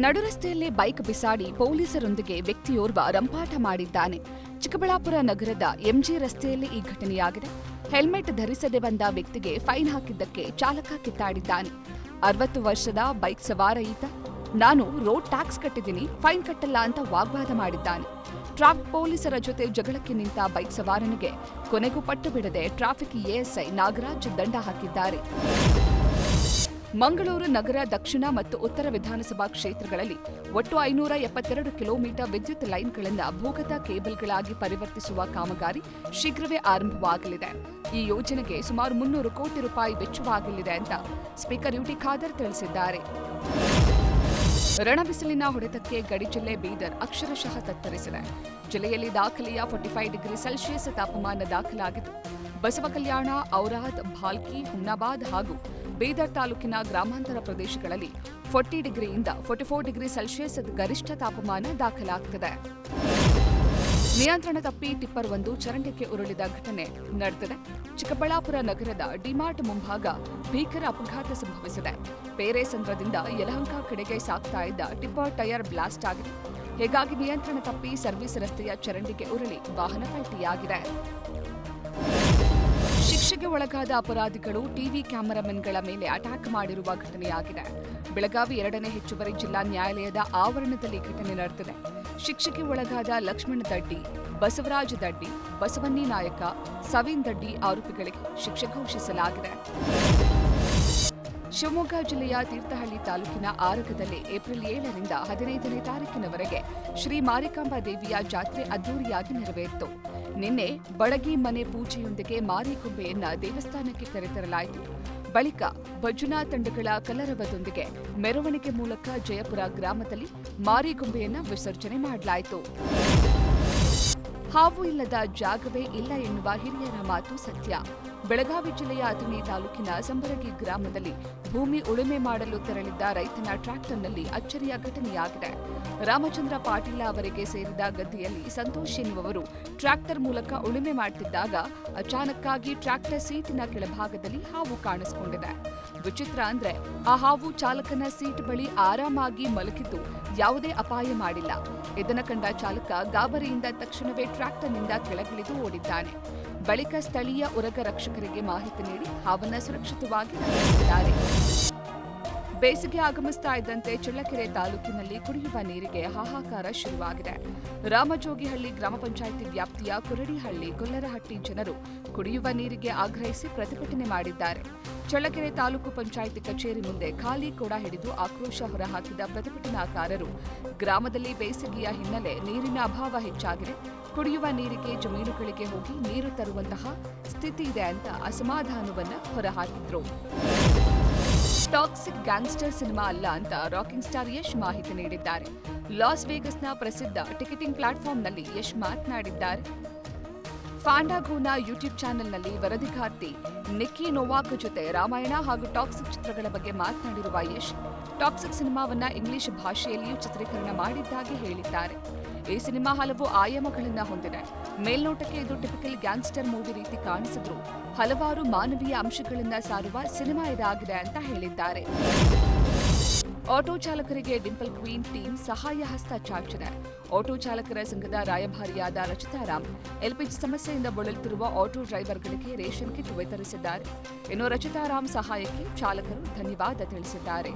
ನಡುರಸ್ತೆಯಲ್ಲೇ bike ಬಿಸಾಡಿ ಪೊಲೀಸರೊಂದಿಗೆ ವ್ಯಕ್ತಿಯೋರ್ವ ರಂಪಾಟ ಮಾಡಿದ್ದಾನೆ. ಚಿಕ್ಕಬಳ್ಳಾಪುರ ನಗರದ MG ರಸ್ತೆಯಲ್ಲಿ ಈ ಘಟನೆಯಾಗಿದೆ. ಹೆಲ್ಮೆಟ್ ಧರಿಸದೆ ಬಂದ ವ್ಯಕ್ತಿಗೆ ಫೈನ್ ಹಾಕಿದ್ದಕ್ಕೆ ಚಾಲಕ ಕಿತ್ತಾಡಿದ್ದಾನೆ. 60 ವರ್ಷದ ಬೈಕ್ ಸವಾರ ಈತ ನಾನು ರೋಡ್ ಟ್ಯಾಕ್ಸ್ ಕಟ್ಟಿದ್ದೀನಿ, ಫೈನ್ ಕಟ್ಟಲ್ಲ ಅಂತ ವಾಗ್ವಾದ ಮಾಡಿದ್ದಾನೆ. ಟ್ರಾಫಿಕ್ ಪೊಲೀಸರ ಜೊತೆ ಜಗಳಕ್ಕೆ ನಿಂತ ಬೈಕ್ ಸವಾರನಿಗೆ ಕೊನೆಗೂ ಪಟ್ಟು ಬಿಡದೆ ಟ್ರಾಫಿಕ್ ಎಎಸ್ಐ ನಾಗರಾಜ್ ದಂಡ ಹಾಕಿದ್ದಾರೆ. ಮಂಗಳೂರು ನಗರ ದಕ್ಷಿಣ ಮತ್ತು ಉತ್ತರ ವಿಧಾನಸಭಾ ಕ್ಷೇತ್ರಗಳಲ್ಲಿ ಒಟ್ಟು 572 ಕಿಲೋಮೀಟರ್ ವಿದ್ಯುತ್ ಲೈನ್ಗಳನ್ನು ಭೂಗತ ಕೇಬಲ್ಗಳಾಗಿ ಪರಿವರ್ತಿಸುವ ಕಾಮಗಾರಿ ಶೀಘ್ರವೇ ಆರಂಭವಾಗಲಿದೆ. ಈ ಯೋಜನೆಗೆ ಸುಮಾರು 300 ಕೋಟಿ ರೂಪಾಯಿ ವೆಚ್ಚವಾಗಲಿದೆ ಅಂತ ಸ್ಪೀಕರ್ ಯುಟಿ ಖಾದರ್ ತಿಳಿಸಿದ್ದಾರೆ. ರಣಬಿಸಿಲಿನ ಹೊಡೆತಕ್ಕೆ ಗಡಿ ಜಿಲ್ಲೆ ಬೀದರ್ ಅಕ್ಷರಶಃ ತತ್ತರಿಸಿದೆ. ಜಿಲ್ಲೆಯಲ್ಲಿ ದಾಖಲೆಯ 45 ಡಿಗ್ರಿ ಸೆಲ್ಸಿಯಸ್ ತಾಪಮಾನ ದಾಖಲಾಗಿದ್ದು, ಬಸವಕಲ್ಯಾಣ, ಔರಾದ್, ಭಾಲ್ಕಿ, ಹುಮ್ನಾಬಾದ್ ಹಾಗೂ ಬೀದರ್ ತಾಲೂಕಿನ ಗ್ರಾಮಾಂತರ ಪ್ರದೇಶಗಳಲ್ಲಿ 40 ಡಿಗ್ರಿಯಿಂದ 44 ಡಿಗ್ರಿ ಸೆಲ್ಸಿಯಸ್ ಗರಿಷ್ಠ ತಾಪಮಾನ ದಾಖಲಾಗುತ್ತಿದೆ. ನಿಯಂತ್ರಣ ತಪ್ಪಿ ಟಿಪ್ಪರ್ ಒಂದು ಚರಂಡಿಗೆ ಉರುಳಿದ ಘಟನೆ ನಡೆದಿದೆ. ಚಿಕ್ಕಬಳ್ಳಾಪುರ ನಗರದ ಡಿಮಾರ್ಟ್ ಮುಂಭಾಗ ಭೀಕರ ಅಪಘಾತ ಸಂಭವಿಸಿದೆ. ಪೇರೆಸಂದ್ರದಿಂದ ಯಲಹಂಕ ಕಡೆಗೆ ಸಾಗ್ತಾ ಇದ್ದ ಟಿಪ್ಪರ್ ಟೈರ್ ಬ್ಲಾಸ್ಟ್ ಆಗಿದೆ. ಹೀಗಾಗಿ ನಿಯಂತ್ರಣ ತಪ್ಪಿ ಸರ್ವಿಸ್ ರಸ್ತೆಯ ಚರಂಡಿಗೆ ಉರುಳಿ ವಾಹನ ಪಲ್ಟಿಯಾಗಿದೆ. ಶಿಕ್ಷೆಗೆ ಒಳಗಾದ ಅಪರಾಧಿಗಳು ಟಿವಿ ಕ್ಯಾಮೆರಾಮನ್ಗಳ ಮೇಲೆ ಅಟ್ಯಾಕ್ ಮಾಡಿರುವ ಘಟನೆಯಾಗಿದೆ. ಬೆಳಗಾವಿ 2ನೇ ಹೆಚ್ಚುವರಿ ಜಿಲ್ಲಾ ನ್ಯಾಯಾಲಯದ ಆವರಣದಲ್ಲಿ ಘಟನೆ ನಡೆದಿದೆ. ಶಿಕ್ಷೆಗೆ ಒಳಗಾದ ಲಕ್ಷ್ಮಣ ದಡ್ಡಿ, ಬಸವರಾಜ ದಡ್ಡಿ, ಬಸವನ್ನಿ ನಾಯಕ, ಸವೀನ್ ದಡ್ಡಿ ಆರೋಪಿಗಳಿಗೆ ಶಿಕ್ಷೆ ಘೋಷಿಸಲಾಗಿದೆ. ಶಿವಮೊಗ್ಗ ಜಿಲ್ಲೆಯ ತೀರ್ಥಹಳ್ಳಿ ತಾಲೂಕಿನ ಆರಗದಲ್ಲಿ ಏಪ್ರಿಲ್ 7ರಿಂದ 15ನೇ ತಾರೀಕಿನವರೆಗೆ ಶ್ರೀ ಮಾರಿಕಾಂಬಾ ದೇವಿಯ ಜಾತ್ರೆ ಅದ್ದೂರಿಯಾಗಿ ನೆರವೇರಿತು. ನಿನ್ನೆ ಬಳಗಿ ಮನೆ ಪೂಜೆಯೊಂದಿಗೆ ಮಾರಿಗೊಂಬೆಯನ್ನ ದೇವಸ್ಥಾನಕ್ಕೆ ಕರೆತರಲಾಯಿತು. ಬಳಿಕ ಭಜನಾ ತಂಡಗಳ ಕಲರವದೊಂದಿಗೆ ಮೆರವಣಿಗೆ ಮೂಲಕ ಜಯಪುರ ಗ್ರಾಮದಲ್ಲಿ ಮಾರಿಗೊಂಬೆಯನ್ನ ವಿಸರ್ಜನೆ ಮಾಡಲಾಯಿತು. ಹಾವು ಇಲ್ಲದ ಜಾಗವೇ ಇಲ್ಲ ಎನ್ನುವ ಹಿರಿಯರ ಮಾತು ಸತ್ಯ. ಬೆಳಗಾವಿ ಜಿಲ್ಲೆಯ ಅಥಣಿ ತಾಲೂಕಿನ ಸಂಬರಗಿ ಗ್ರಾಮದಲ್ಲಿ ಭೂಮಿ ಉಳುಮೆ ಮಾಡಲು ತೆರಳಿದ್ದ ರೈತನ ಟ್ರ್ಯಾಕ್ಟರ್ನಲ್ಲಿ ಅಚ್ಚರಿಯ ಘಟನೆಯಾಗಿದೆ. ರಾಮಚಂದ್ರ ಪಾಟೀಲ ಅವರಿಗೆ ಸೇರಿದ ಗದ್ದೆಯಲ್ಲಿ ಸಂತೋಷ್ ಎನ್ನುವವರು ಟ್ರ್ಯಾಕ್ಟರ್ ಮೂಲಕ ಉಳುಮೆ ಮಾಡುತ್ತಿದ್ದಾಗ ಅಚಾನಕ್ಕಾಗಿ ಟ್ರ್ಯಾಕ್ಟರ್ ಸೀಟಿನ ಕೆಳಭಾಗದಲ್ಲಿ ಹಾವು ಕಾಣಿಸಿಕೊಂಡಿದೆ. ವಿಚಿತ್ರ ಅಂದ್ರೆ ಆ ಹಾವು ಚಾಲಕನ ಸೀಟ್ ಬಳಿ ಆರಾಮಾಗಿ ಮಲಗಿದ್ದು ಯಾವುದೇ ಅಪಾಯ ಮಾಡಿಲ್ಲ. ಇದನ್ನು ಕಂಡ ಚಾಲಕ ಗಾಬರಿಯಿಂದ ತಕ್ಷಣವೇ ಟ್ರ್ಯಾಕ್ಟರ್ನಿಂದ ಕೆಳಗಿಳಿದು ಓಡಿದ್ದಾನೆ. ಬಳಿಕ ಸ್ಥಳೀಯ ಉರಗ ರಕ್ಷಕರಿಗೆ ಮಾಹಿತಿ ನೀಡಿ ಹಾವನ್ನ ಸುರಕ್ಷಿತವಾಗಿ ರಕ್ಷಿಸಿದ್ದಾರೆ. ಬೇಸಿಗೆ ಆಗಮಿಸ್ತಾ ಇದ್ದಂತೆ ಚಳ್ಳಕೆರೆ ತಾಲೂಕಿನಲ್ಲಿ ಕುಡಿಯುವ ನೀರಿಗೆ ಹಾಹಾಕಾರ ಶುರುವಾಗಿದೆ. ರಾಮಜೋಗಿಹಳ್ಳಿ ಗ್ರಾಮ ಪಂಚಾಯಿತಿ ವ್ಯಾಪ್ತಿಯ ಕುರಡಿಹಳ್ಳಿ, ಗೊಲ್ಲರಹಟ್ಟಿ ಜನರು ಕುಡಿಯುವ ನೀರಿಗೆ ಆಗ್ರಹಿಸಿ ಪ್ರತಿಭಟನೆ ಮಾಡಿದ್ದಾರೆ. ಚಳ್ಳಕೆರೆ ತಾಲೂಕು ಪಂಚಾಯಿತಿ ಕಚೇರಿ ಮುಂದೆ ಖಾಲಿ ಕೊಡ ಹಿಡಿದು ಆಕ್ರೋಶ ಹೊರಹಾಕಿದ ಪ್ರತಿಭಟನಾಕಾರರು ಗ್ರಾಮದಲ್ಲಿ ಬೇಸಿಗೆಯ ಹಿನ್ನೆಲೆ ನೀರಿನ ಅಭಾವ ಹೆಚ್ಚಾಗಿದೆ, ಕುಡಿಯುವ ನೀರಿಗೆ ಜಮೀನುಗಳಿಗೆ ಹೋಗಿ ನೀರು ತರುವಂತಹ ಸ್ಥಿತಿ ಇದೆ ಅಂತ ಅಸಮಾಧಾನವನ್ನ ಹೊರಹಾಕಿದ್ರು. ಟಾಕ್ಸಿಕ್ ಗ್ಯಾಂಗ್ಸ್ಟರ್ ಸಿನಿಮಾ ಅಲ್ಲ ಅಂತ ರಾಕಿಂಗ್ ಸ್ಟಾರ್ ಯಶ್ ಮಾಹಿತಿ ನೀಡಿದ್ದಾರೆ. ಲಾಸ್ ವೇಗಸ್ನ ಪ್ರಸಿದ್ಧ ಟಿಕೆಟಿಂಗ್ ಪ್ಲಾಟ್ಫಾರ್ಮ್ನಲ್ಲಿ ಯಶ್ ಮಾತನಾಡಿದ್ದಾರೆ. ಫಾಂಡಾಗೋನ ಯೂಟ್ಯೂಬ್ ಚಾನೆಲ್ನಲ್ಲಿ ವರದಿಗಾರ್ತಿ ನಿಕ್ಕಿ ನೋವಾಕ್ ಜೊತೆ ರಾಮಾಯಣ ಹಾಗೂ ಟಾಕ್ಸಿಕ್ ಚಿತ್ರಗಳ ಬಗ್ಗೆ ಮಾತನಾಡಿರುವ ಯಶ್, ಟಾಕ್ಸಿಕ್ ಸಿನಿಮಾವನ್ನ ಇಂಗ್ಲಿಷ್ ಭಾಷೆಯಲ್ಲಿಯೂ ಚಿತ್ರೀಕರಣ ಮಾಡಿದ್ದಾಗಿ ಹೇಳಿದ್ದಾರೆ. ಈ ಸಿನಿಮಾ ಹಲವು ಆಯಾಮಗಳನ್ನು ಹೊಂದಿದೆ. ಮೇಲ್ನೋಟಕ್ಕೆ ಇದು ಟಿಪಿಕಲ್ ಗ್ಯಾಂಗ್ಸ್ಟರ್ ಮೂವಿ ರೀತಿ ಕಾಣಿಸಿದ್ರು ಹಲವಾರು ಮಾನವೀಯ ಅಂಶಗಳನ್ನ ಸಾರುವ ಸಿನಿಮಾ ಇದಾಗಿದೆ ಅಂತ ಹೇಳಿದ್ದಾರೆ. ಆಟೋ ಚಾಲಕರಿಗೆ ಡಿಂಪಲ್ ಕ್ವೀನ್ ಟೀಮ್ ಸಹಾಯ ಹಸ್ತ ಚಾಚಿದೆ. ಆಟೋ ಚಾಲಕರ ಸಂಘದ ರಾಯಭಾರಿಯಾದ ರಚಿತಾರಾಮ್ ಎಲ್ಪಿಜಿ ಸಮಸ್ಯೆಯಿಂದ ಬಳಲುತ್ತಿರುವ ಆಟೋ ಡ್ರೈವರ್ಗಳಿಗೆ ರೇಷನ್ ಕಿಟ್ ವಿತರಿಸಿದ್ದಾರೆ. ಇನ್ನು ರಚಿತಾರಾಮ್ ಸಹಾಯಕ್ಕೆ ಚಾಲಕರು ಧನ್ಯವಾದ ತಿಳಿಸಿದ್ದಾರೆ.